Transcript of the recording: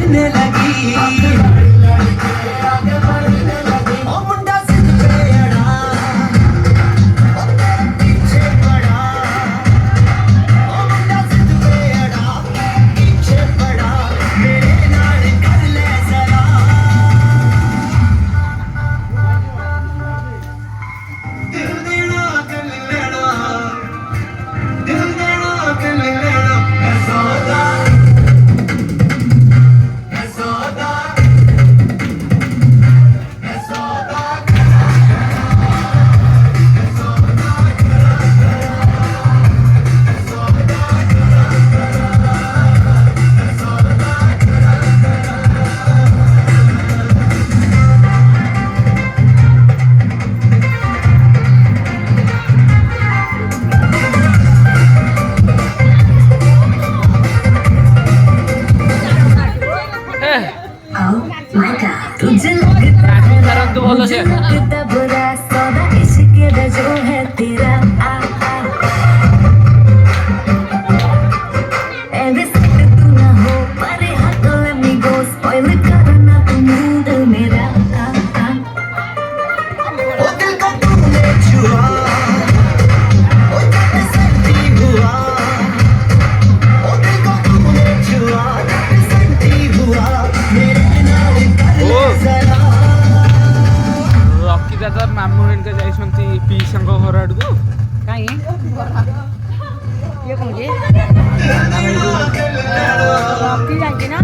बढ़ने लगी ओ मुंडा सिद्ध पे अड़ा ओ तेरे पीछे पड़ा ओ मुंडा सिद्ध पे अड़ा पीछे पड़ा मेरे नाल कर ले जरा दिल देना दिल लेना दिल देना दिल लेना मैं सौदा मैं सौदा मैं सौदा तुझे लगता है मुझे लगता बुरा सौदा इश्क का जो है तेरा ऐसे तू ना हो परे हाथ let me go spoil करना तू मूड मेरा ओ दिल का तूने छुआ ओ जब संती हुआ ओ दिल का तूने छुआ जब संती हुआ मेरे नाल कर ले जरा रॉकी दादा मामू हेरिका जाइछन्ति पीसंग घर आडको काई ये कौन जे दिल देना रॉकी जाके ना